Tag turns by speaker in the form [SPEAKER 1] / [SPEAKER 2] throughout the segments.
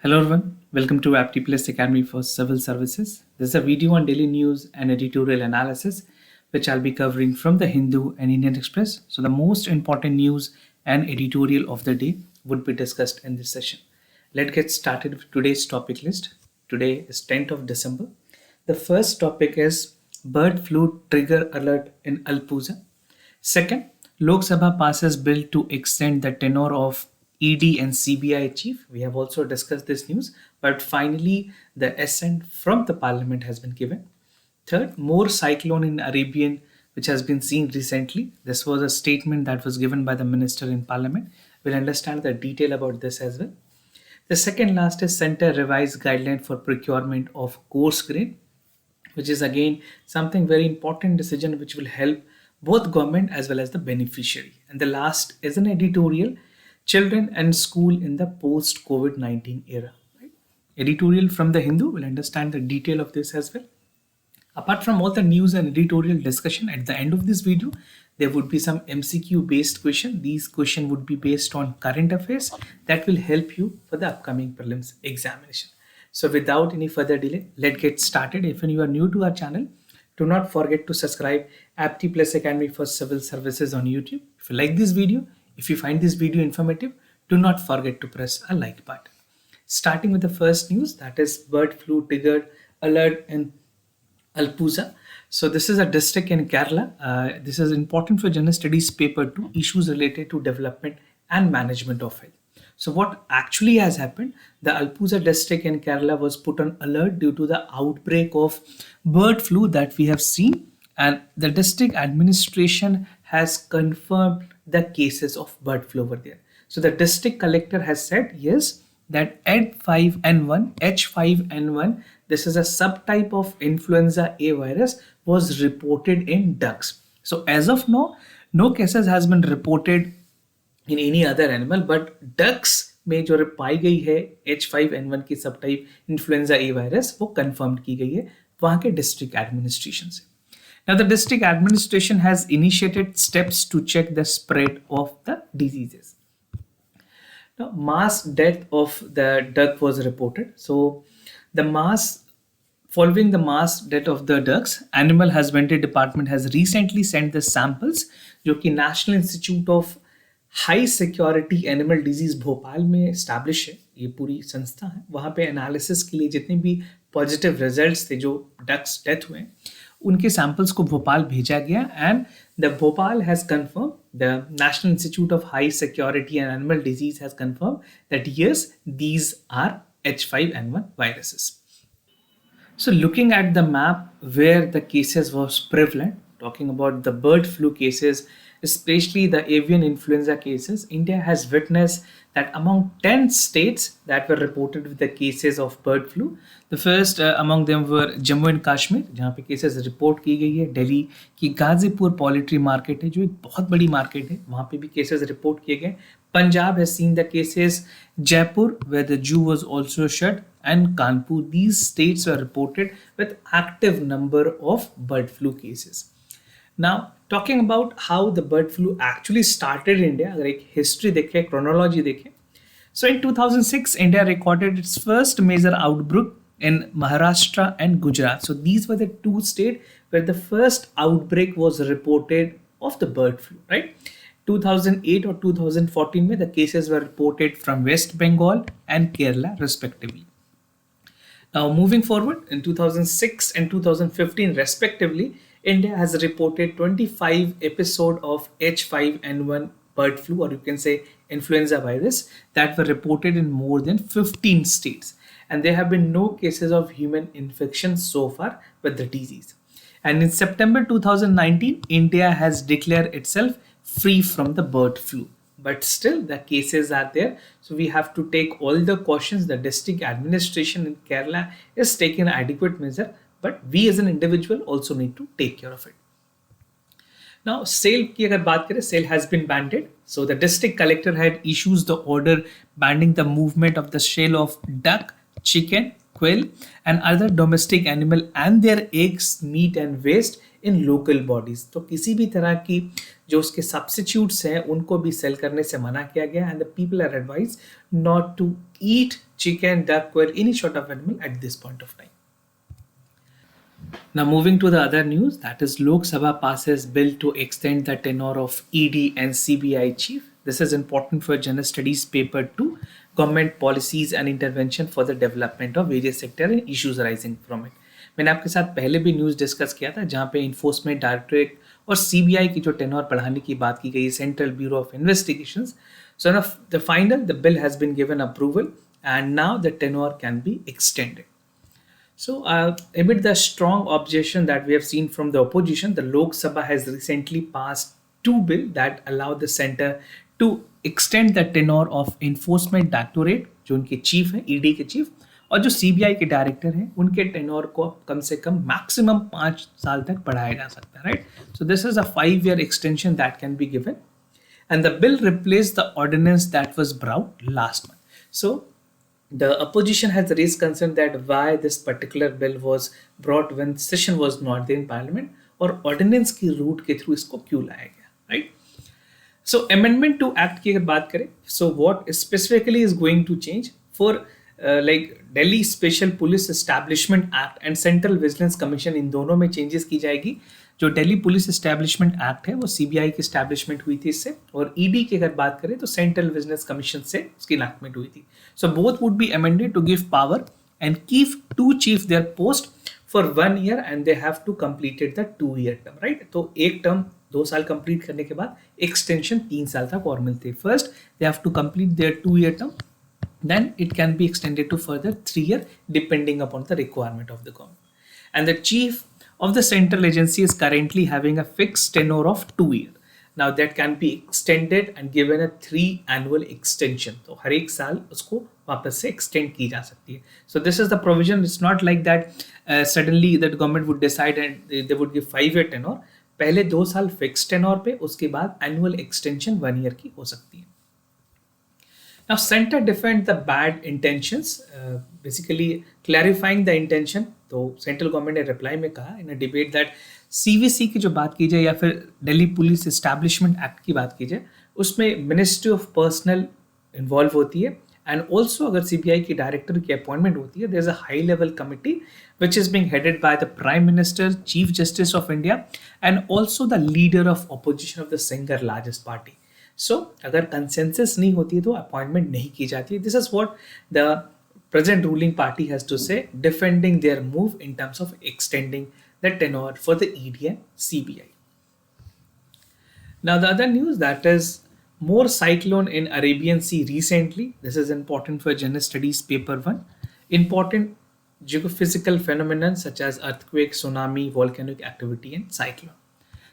[SPEAKER 1] Hello everyone, welcome to Aptplus Academy for Civil Services. This is a video on daily news and editorial analysis which I'll be covering from the Hindu and Indian Express. So the most important news and editorial of the day would be discussed in this session. Let's get started with today's topic list. Today is 10th of December. The first topic is bird flu trigger alert in Alpuza. Second, Lok Sabha passes bill to extend the tenure of ED and CBI chief. We have also discussed this news, but finally the assent from the parliament has been given. Third, more cyclone in Arabian, which has been seen recently. This was a statement that was given by the minister in parliament. We'll understand the detail about this as well. The second last is center revised guideline for procurement of coarse grain, which is again something very important decision which will help both government as well as the beneficiary. And the last is an editorial, children and school in the post COVID-19 era. Right? Editorial from the Hindu, will understand the detail of this as well. Apart from all the news and editorial discussion, at the end of this video, there would be some MCQ based question. These questions would be based on current affairs that will help you for the upcoming prelims examination. So without any further delay, let's get started. If you are new to our channel, do not forget to subscribe Aptplus Academy for Civil Services on YouTube. If you like this video, if you find this video informative, do not forget to press a like button. Starting with the first news, that is bird flu triggered alert in Alpuza. So this is a district in Kerala. This is important for General Studies paper 2, issues related to development and management of health. So what actually has happened, the Alpuza district in Kerala was put on alert due to the outbreak of bird flu that we have seen, and the district administration has confirmed the cases of bird flu over there. So the district collector has said yes, that H5N1, this is a subtype of influenza A virus, was reported in ducks. So as of now, no cases has been reported in any other animal, but ducks में जो पाई गई है H5N1 की सब type influenza ए virus वो confirm की गई है वहां के डिस्ट्रिक्ट एडमिनिस्ट्रेशन से. Now the district administration has initiated steps to check the spread of the diseases. Now mass death of the duck was reported. So following the mass death of the ducks, Animal Husbandry Department has recently sent the samples जो कि national institute of high security animal disease Bhopal में establish है, ये पूरी संस्था है, वहाँ पे एनालिसिस के लिए जितने भी पॉजिटिव रिजल्ट्स थे जो डक्स डेथ हुए उनके सैंपल्स को भोपाल भेजा गया. And the Bhopal has confirm, the national institute of high security and animal disease has confirm that yes these are H5N1 viruses. So looking at the map where the cases was prevalent, talking about the bird flu cases, especially the avian influenza cases, India has witnessed that among 10 states that were reported with the cases of bird flu, the first among them were Jammu and Kashmir, जहाँ पे cases report की गई है. दिल्ली की Ghazipur poultry market है जो एक बहुत बड़ी मार्केट है, वहाँ पे भी cases report किए गए. Punjab has seen the cases, Jaipur where the zoo was also shut, and Kanpur. These states were reported with active number of bird flu cases. Now talking about how the bird flu actually started in India, अगर एक history देखें, chronology देखें, so in 2006 India recorded its first major outbreak in Maharashtra and Gujarat. So these were the two states where the first outbreak was reported of the bird flu, right? 2008 or 2014 में the cases were reported from West Bengal and Kerala respectively. Now moving forward, in 2006 and 2015 respectively, India has reported 25 episodes of H5N1 bird flu, or you can say influenza virus, that were reported in more than 15 states. And there have been no cases of human infection so far with the disease. And in September 2019, India has declared itself free from the bird flu. But still the cases are there. So we have to take all the cautions. The district administration in Kerala is taking adequate measure, but we as an individual also need to take care of it. Now sale की अगर बात करें, sale has been banned. So the district collector had issues the order banning the movement of the sale of duck, chicken, quail and other domestic animal and their eggs, meat and waste in local bodies. तो किसी भी तरह की जो उसके substitutes हैं उनको भी सेल करने से मना किया गया, and the people are advise not to eat chicken, duck, or any sort of animal at this point of time. Now moving to the other news, that is Lok Sabha passes bill to extend the tenure of ED and CBI chief. This is important for General Studies paper 2, government policies and intervention for the development of various sector and issues arising from it. मैंने आपके साथ पहले भी news discuss किया था जहाँ पे enforcement directorate और सीबीआई की जो टेनोर बढ़ाने की बात की गई, central bureau of investigations. So now the bill has been given approval and now the tenure can be extended. So, amid the strong objection that we have seen from the opposition, the Lok Sabha has recently passed two bills that allow the center to extend the tenure of enforcement directorate, जो उनके chief हैं, ED के chief, और जो CBI के director हैं उनके tenure को कम से कम मैक्सिमम 5 साल तक बढ़ाया जा सकता है, right. So this is a 5-year extension that can be given, and the bill replaced the ordinance that was brought last month. So the opposition has raised concern that why this particular bill was brought when session was not there in parliament, और ordinance की route के through इसको क्यों लाया गया, right? So amendment to act की अगर बात करें, so what specifically is going to change for like Delhi Special Police Establishment Act and Central Vigilance Commission, इन दोनों में changes की जाएगी. जो दिल्ली पुलिस एस्टैब्लिशमेंट एक्ट है वो सीबीआई की एस्टैब्लिशमेंट हुई थी इससे, और ईडी की अगर बात करें तो सेंट्रल विजिलेंस कमीशन से उसकी इनैक्टमेंट हुई थी. So both would be amended to give power and keep to chief their post for 1 year and they have to completed the 2-year term, right. तो एक टर्म 2 साल कंप्लीट करने के बाद एक्सटेंशन 3 साल तक और मिलती है. First they have to complete their 2-year term, then it can be extended to further 3 year depending upon the requirement of the government. And the chief of the central agency is currently having a fixed tenure of 2 years. Now that can be extended and given a 3 annual extension. तो हर एक साल उसको वापस से extend की जा सकती है. So this is the provision. It's not like that suddenly that government would decide and they would give 5-year tenure. पहले 2 साल fixed tenure पे, उसके बाद annual extension 1 year की हो सकती है. Now, center defend the bad intentions, basically clarifying the intention. तो सेंट्रल गवर्नमेंट ने रिप्लाई में कहा इन अ डिबेट दैट सीवीसी की जो बात की जाए या फिर दिल्ली पुलिस एस्टैब्लिशमेंट एक्ट की बात की जाए उसमें मिनिस्ट्री ऑफ पर्सनल इन्वॉल्व होती है, एंड ऑल्सो अगर सीबीआई की डायरेक्टर की अपॉइंटमेंट होती है, there is a high level committee which is being headed by the Prime Minister, Chief Justice of India, and also the leader of opposition of the single largest party. So अगर consensus नहीं होती है तो appointment नहीं की जाती है. This is what the present ruling party has to say, defending their move in terms of extending the tenure for the ED and CBI. Now the other news, that is more cyclone in Arabian Sea recently. This is important for General Studies paper 1. Important geophysical phenomena such as earthquake, tsunami, volcanic activity and cyclone.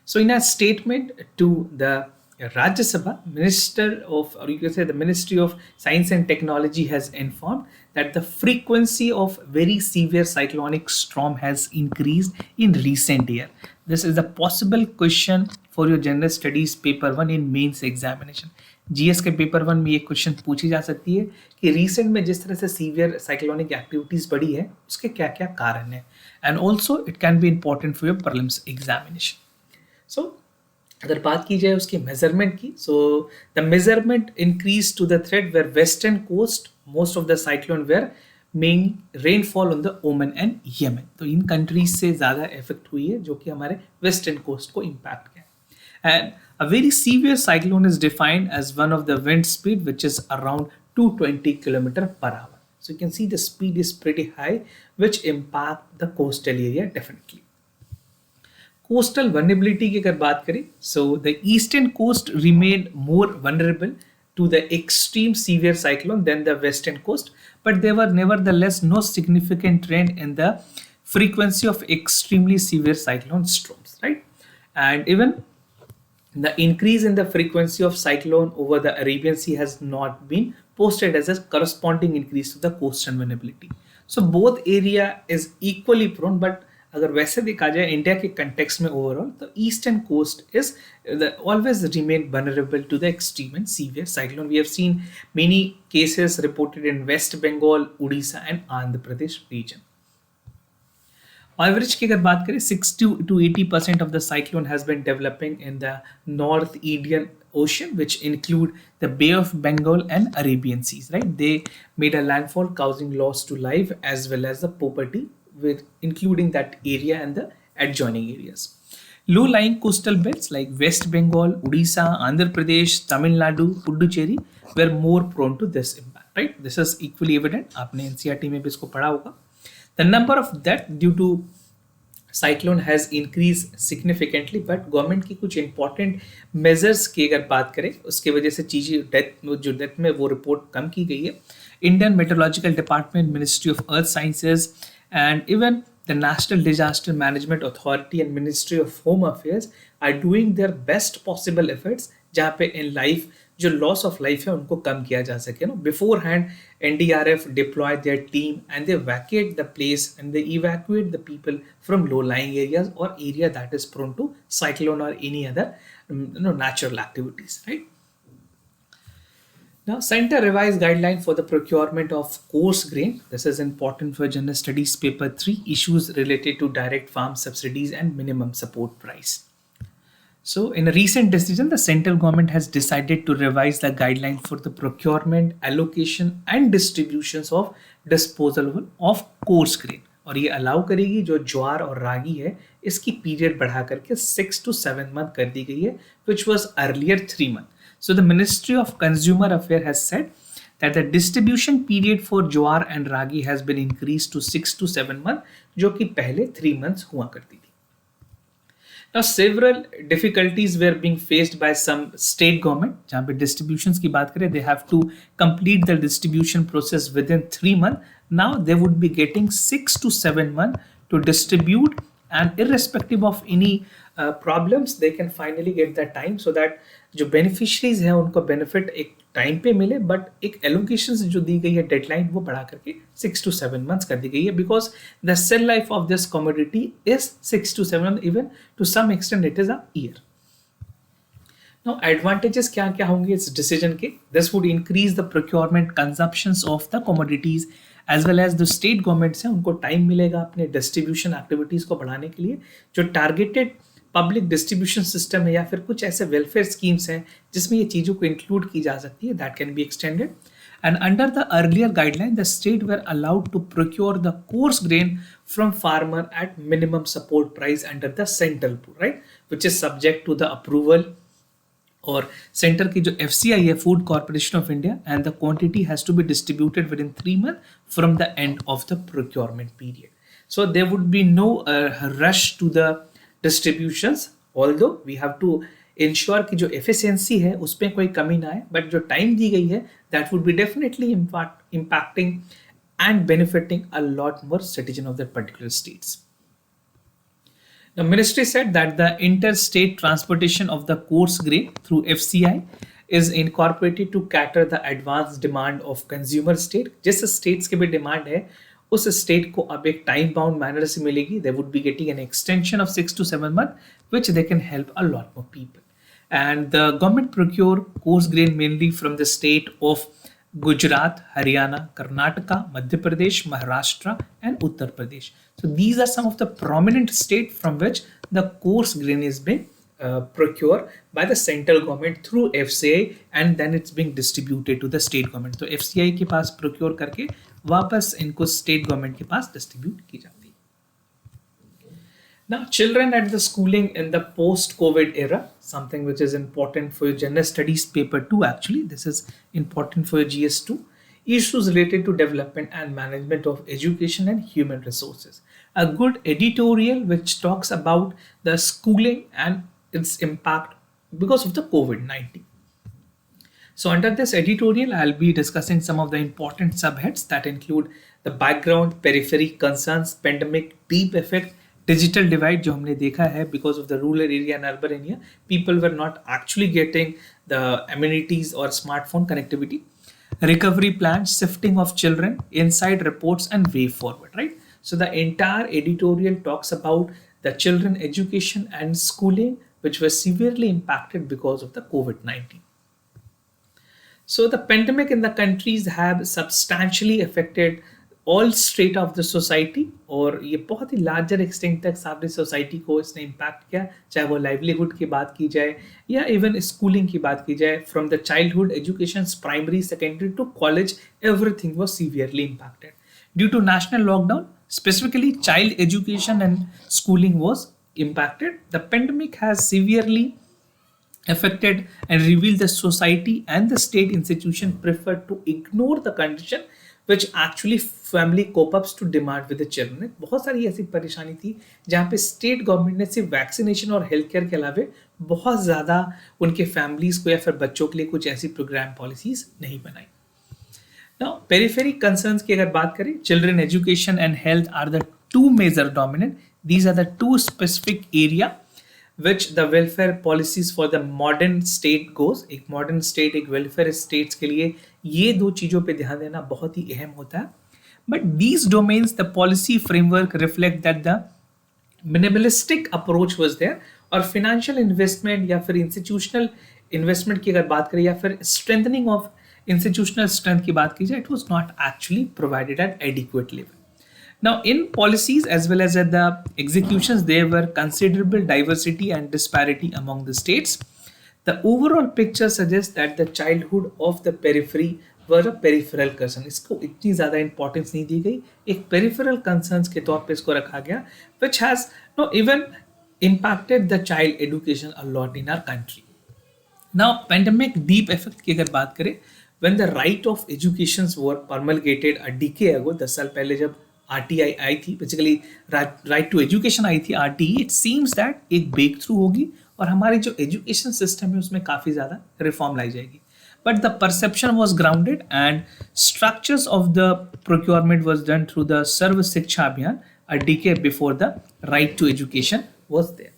[SPEAKER 1] So in a statement to the Rajya Sabha, Minister of, or you can say the Ministry of Science and Technology has informed that the frequency of very severe cyclonic storm has increased in recent year. This is a possible question for your General Studies paper 1 in mains examination. GS के paper 1 में ये question पूछी जा सकती है कि recent में जिस तरह से सीवियर साइक्लोनिक एक्टिविटीज बढ़ी है उसके क्या क्या कारण है, and also it can be important for your prelims examination. So अगर बात की जाए उसकी मेजरमेंट की, so the measurement increase to the threat where western coast most of the cyclone where main rainfall on the Oman and Yemen. तो इन countries से ज़्यादा इफेक्ट हुई है जो कि हमारे वेस्टर्न कोस्ट को इम्पैक्ट किया. And a very severe cyclone is defined as one of the wind speed which is around 220 km/h. So you can see the speed is pretty high which impact the coastal area definitely. Coastal vulnerability की अगर बात करें, so the eastern coast remained more vulnerable to the extreme severe cyclone than the western coast, but there were nevertheless no significant trend in the frequency of extremely severe cyclone storms, right? And even the increase in the frequency of cyclone over the Arabian Sea has not been posted as a corresponding increase to the coastal vulnerability. So both area is equally prone, but अगर वैसे देखा जाए India के context में overall तो eastern coast is always remain vulnerable to the extreme and severe cyclone. We have seen many cases reported in West Bengal, Odisha and Andhra Pradesh region. Average की अगर बात करें 60 to 80% of the cyclone has been developing in the North Indian Ocean, which include the Bay of Bengal and Arabian Seas. Right, they made a landfall, causing loss to life as well as the property, with including that area and the adjoining areas. Low-lying coastal belts like West Bengal, Odisha, Andhra Pradesh, Tamil Nadu, Puducherry were more prone to this impact. Right, this is equally evident. आपने NCERT में भी इसको पढ़ा होगा. The number of death due to cyclone has increase significantly, but government की कुछ important measures की अगर बात करें उसकी वजह से चीज़ें डेथ में वो रिपोर्ट कम की गई है. Indian meteorological department, ministry of earth sciences and even the national disaster management authority and ministry of home affairs are doing their best possible efforts, जहाँ पे इन लाइफ जो लॉस ऑफ लाइफ है उनको कम किया जा सके. No beforehand NDRF deploy their team and they vacate the place and they evacuate the people from low-lying areas or area that is prone to cyclone or any other natural activities. Right. Now, Center revised guideline for the procurement of coarse grain. This is important for General Studies Paper 3, issues related to direct farm subsidies and minimum support price. So, in a recent decision, the central government has decided to revise the guideline for the procurement, allocation, and distributions of disposal of coarse grain. और ये allow करेगी जो ज्वार और रागी है इसकी period बढ़ा करके 6 to 7 month कर दी गई है, which was earlier 3 months. So the Ministry of Consumer Affairs has said that the distribution period for jowar and ragi has been increased to 6 to 7 months, जो कि पहले 3 months हुआ करती थी. Now, several difficulties were being faced by some state government. जहाँ पे distributions की बात करें, they have to complete the distribution process within 3 months. Now they would be getting 6 to 7 months to distribute, and irrespective of any problems, they can finally get that time so that जो beneficiaries हैं उनको benefit एक time पे मिले, but एक allocation जो दी गई है डेडलाइन वो बढ़ा करके 6 to 7 months कर दी गई है, because the shelf life of this commodity is 6 to 7 months, even to some extent it is a year. Now advantages क्या क्या होंगे इस डिसीजन के? This would increase the procurement consumptions of the commodities as well as the state governments हैं उनको time मिलेगा अपने distribution activities को बढ़ाने के लिए. जो टारगेटेड पब्लिक डिस्ट्रीब्यूशन सिस्टम है या फिर कुछ ऐसे वेलफेयर स्कीम्स हैं जिसमें ये चीज़ों को इंक्लूड की जा सकती है, that can be extended. And under the earlier guideline, the state were allowed to procure the coarse grain from farmer at minimum support price under the central pool, right, which is subject to the approval और centre की जो FCI है, food corporation of India, and the quantity has to be distributed within 3 months from the end of the procurement period. So there would be no rush to the distributions, although we have to ensure कि जो efficiency है उसमें कोई कमी ना आए, but जो time दी गई है that would be definitely impacting and benefiting a lot more citizen of that particular states. The ministry said that the interstate transportation of the coarse grain through FCI is incorporated to cater the advanced demand of consumer state. जिस states के भी demand है उस state को अब एक time bound manner से मिलेगी. They would be getting an extension of 6 to 7 months, which they can help a lot more people. And the government procure coarse grain mainly from the state of Gujarat, Haryana, Karnataka, Madhya Pradesh, Maharashtra, and Uttar Pradesh. So these are some of the prominent states from which the coarse grain is being procured by the central government through FCI, and then it's being distributed to the state government. तो FCI के पास procure करके वापस इनको state government के पास distribute की जाती है. Now, children at the schooling in the post-COVID era, something which is important for your General Studies Paper 2 actually, this is important for your GS2, issues related to development and management of education and human resources. A good editorial which talks about the schooling and its impact because of the COVID-19. So under this editorial, I'll be discussing some of the important subheads that include the background, periphery, concerns, pandemic, deep effect, digital divide जो हमने देखा है because of the rural area and urban area, people were not actually getting the amenities or smartphone connectivity. Recovery plan, shifting of children, inside reports and way forward, right? So the entire editorial talks about the children education and schooling which were severely impacted because of the COVID-19. So the pandemic in the countries have substantially affected all straight of the society, और ये बहुत ही larger extent तक सारी society को इसने impact किया, चाहे वो लाइवलीहुड की बात की जाए या इवन स्कूलिंग की बात की जाए। From the childhood education, primary, secondary to college, everything was severely impacted due to national lockdown. Specifically, child education and schooling was impacted. The pandemic has severely affected and revealed the society and the state institution preferred to ignore the condition which actually family cope ups to demand with the children. बहुत सारी ऐसी परेशानी थी जहाँ पे state government ने सिर्फ vaccination और हेल्थ केयर के अलावे बहुत ज़्यादा उनके फैमिलीज को या फिर बच्चों के लिए कुछ ऐसी प्रोग्राम पॉलिसीज नहीं बनाई. Now, periphery concerns की अगर बात करें, children education and health are the two major dominant. These are the two specific area which the welfare policies for the modern state goes. एक modern state, एक welfare states के लिए ये दो चीजों पे ध्यान देना बहुत ही अहम होता है. But these domains, the policy framework reflect that the minimalistic approach was there, और financial investment या फिर institutional investment की अगर बात करें या फिर strengthening of institutional strength की बात की जाए, it was not actually provided at adequate level. Now, in policies as well as at the executions, there were considerable diversity and disparity among the states. The overall picture suggests that the childhood of the periphery were a peripheral concern. इसको इतनी ज़्यादा importance नहीं दी गई, एक peripheral concerns के तौर पे इसको रखा गया, which has no even impacted the child education a lot in our country. Now, pandemic deep effect की अगर बात करें, when the right of educations were promulgated a decade ago, 10 साल पहले जब RTI आई थी, बेसिकली राइट टू एजुकेशन आई थी RTE, इट सीम्स दैट एक ब्रेक थ्रू होगी और हमारी जो एजुकेशन सिस्टम है उसमें काफ़ी ज़्यादा रिफॉर्म लाई जाएगी. But the perception was grounded and structures of the procurement was done through the Sarva Shiksha Abhiyan a decade before the right to education was there.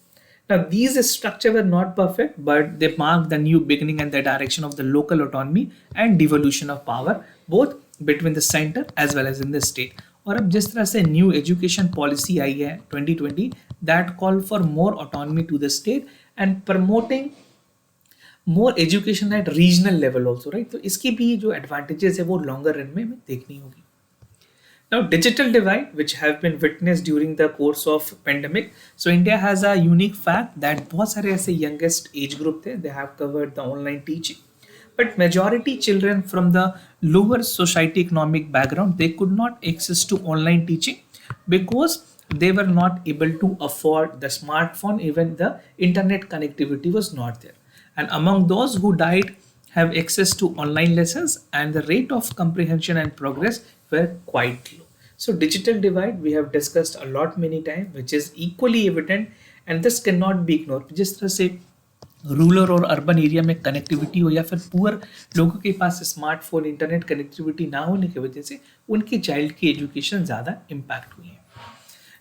[SPEAKER 1] Now, these structures were not perfect, but they marked the new beginning and the direction of the local autonomy and devolution of power, both between the center as well as in the state. और अब जिस तरह से new education policy आई है 2020, that call for more autonomy to the state and promoting more education at regional level also, right. तो इसकी भी जो एडवांटेजेस है वो लॉन्गर रन में हमें देखनी होगी. Now, digital divide, which have been witnessed during the course of pandemic. So, India has a unique fact that बहुत सारे ऐसे youngest age group थे, they have covered the online teaching. But majority children from the lower society economic background, they could not access to online teaching because they were not able to afford the smartphone, even the internet connectivity was not there. And among those who died have access to online lessons and the rate of comprehension and progress were quite low. So digital divide we have discussed a lot many times, which is equally evident and this cannot be ignored. जिस तरह से rural और urban area में connectivity हो या फिर poor लोगों के पास स्मार्टफोन इंटरनेट कनेक्टिविटी ना होने की वजह से उनकी चाइल्ड की एजुकेशन ज़्यादा इम्पैक्ट हुई है.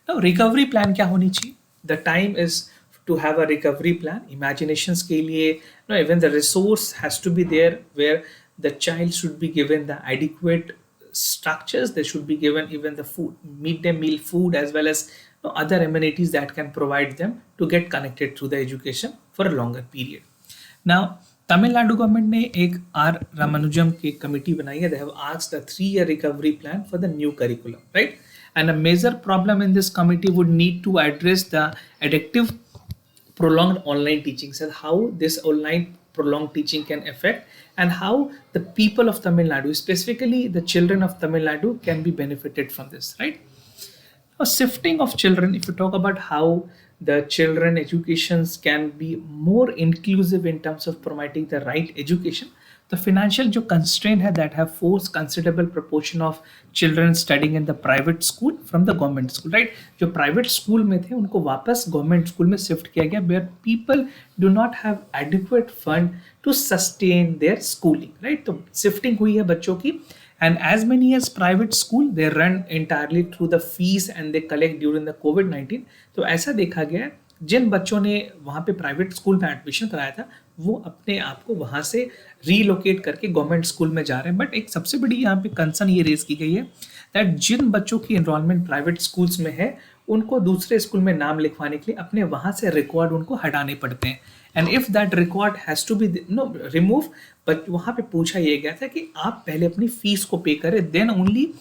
[SPEAKER 1] नाउ रिकवरी प्लान क्या होनी चाहिए? The time is to have a recovery plan. Imaginations के लिए no even the resource has to be there where the child should be given the adequate structures. They should be given even the food, midday meal food, as well as other amenities that can provide them to get connected through the education for a longer period. Now, Tamil Nadu government ने एक R. Ramanujan की committee बनाई है. They have asked a 3-year recovery plan for the new curriculum, right? And a major problem in this committee would need to address the addictive prolonged online teaching. So how this online prolonged teaching can affect and how the people of Tamil Nadu, specifically the children of Tamil Nadu, can be benefited from this, right? Now, shifting of children, if you talk about how the children educations can be more inclusive in terms of providing the right education, the financial जो constraint है that have forced considerable proportion of children studying in the private school from the government school, right? जो private school में थे उनको वापस government school में shift किया गया where people do not have adequate fund to sustain their schooling, right? तो shifting हुई है बच्चों की and as many as private school they run entirely through the fees and they collect during the COVID-19. तो ऐसा देखा गया है जिन बच्चों ने वहाँ पे प्राइवेट स्कूल में एडमिशन कराया था वो अपने आप को वहाँ से रीलोकेट करके गवर्नमेंट स्कूल में जा रहे हैं. बट एक सबसे बड़ी यहाँ पे कंसर्न ये रेज की गई है दैट जिन बच्चों की एनरोलमेंट प्राइवेट स्कूल्स में है उनको दूसरे स्कूल में नाम लिखवाने के लिए अपने वहाँ से रिकॉर्ड उनको हटाने पड़ते हैं. And if that record has to be remove, but वहाँ पे पूछा ये गया था कि आप पहले अपनी फीस को पे करें then only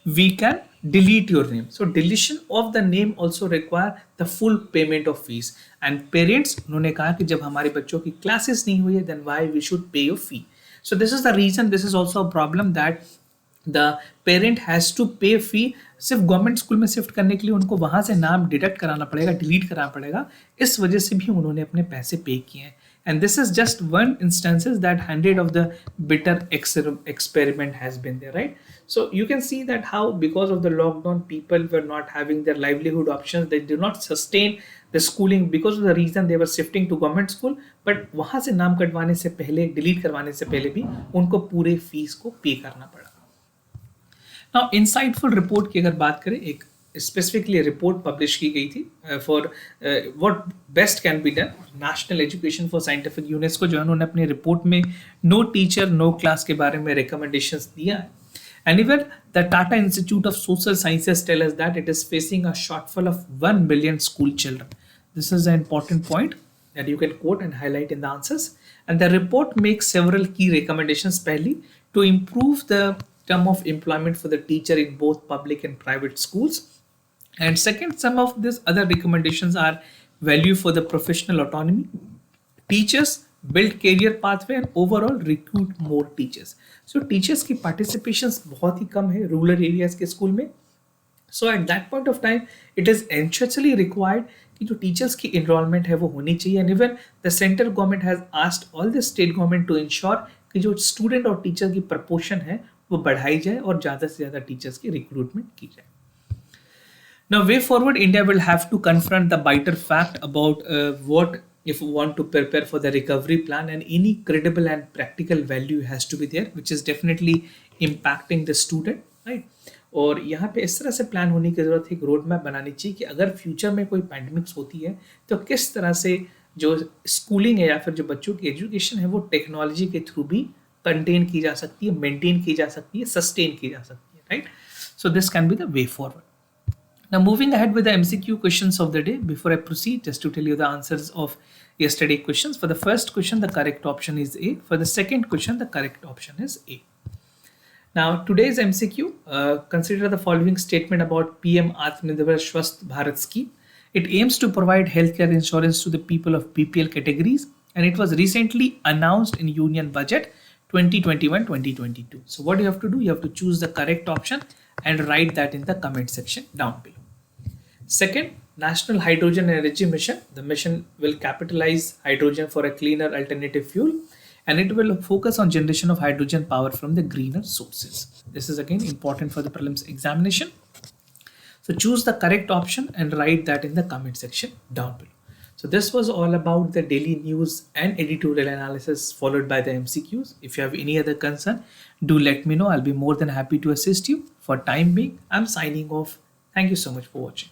[SPEAKER 1] we can delete your name. So deletion of the name also require the full payment of fees. And parents उन्होंने कहा कि जब हमारे बच्चों की classes नहीं हुई है then why we should pay your fee. So this is the reason, this is also a problem that the parent has to pay fee. सिर्फ गवर्नमेंट स्कूल में शिफ्ट करने के लिए उनको वहां से नाम डिडक्ट कराना पड़ेगा, डिलीट कराना पड़ेगा, इस वजह से भी उन्होंने अपने पैसे पे किए हैं. And this is just one instances that 100 of the bitter experiment has been there, right? So you can see that how because of the lockdown people were not having their livelihood options, they did not sustain the schooling because of the reason they were shifting to government school. But वहां से नाम कटवाने से पहले, delete करवाने से पहले भी उनको पूरे फीस को पे करना पड़ा. नाउ इंसाइटफुल रिपोर्ट की अगर बात करें, एक स्पेसिफिकली रिपोर्ट पब्लिश की गई थी for what best can be done. National education for scientific UNESCO जो है उन्होंने अपनी रिपोर्ट में नो टीचर नो क्लास के बारे में रिकमेंडेशंस दिया है. And even the Tata Institute of Social Sciences tell us that it is facing a shortfall of 1 million school children. This is an important point that you can quote and highlight in the answers. And the report makes several key recommendations. Pehli, to improve the term of employment for the teacher in both public and private schools. And second, some of these other recommendations are value for the professional autonomy. Teachers build career pathway and overall recruit more teachers. So teachers की participations बहुत ही कम है rural areas के school में. So at that point of time, it is essentially required कि जो teachers की enrollment है वो होनी चाहिए. And even the central government has asked all the state government to ensure कि जो student और teacher की proportion है वो बढ़ाई जाए और ज़्यादा से ज़्यादा teachers की recruitment की जाए. Now, way forward, India will have to confront the bitter fact about what if we want to prepare for the recovery plan, and any credible and practical value has to be there, which is definitely impacting the student, right? और यहाँ पे इस तरह से plan होने की ज़रूरत है, एक रोड मैप बनानी चाहिए कि अगर फ्यूचर में कोई पैंडमिक्स होती है तो किस तरह से जो स्कूलिंग है या फिर जो बच्चों की एजुकेशन है वो टेक्नोलॉजी के थ्रू भी कंटेन की जा सकती है, मेंटेन की जा सकती है, सस्टेन की जा सकती है, right? So this can be the way forward. Now, moving ahead with the MCQ questions of the day, before I proceed, just to tell you the answers of yesterday questions. For the first question, the correct option is A. For the second question, the correct option is A. Now, today's MCQ, consider the following statement about PM Atmanirbhar Swasth Bharat scheme. It aims to provide healthcare insurance to the people of BPL categories, and it was recently announced in Union Budget 2021-2022. So what you have to do, you have to choose the correct option and write that in the comment section down below. Second, National Hydrogen Energy Mission. The mission will capitalize hydrogen for a cleaner alternative fuel, and it will focus on generation of hydrogen power from the greener sources. This is again important for the prelims examination. So choose the correct option and write that in the comment section down below. So this was all about the daily news and editorial analysis followed by the MCQs. If you have any other concern, do let me know. I'll be more than happy to assist you. For time being, I'm signing off. Thank you so much for watching.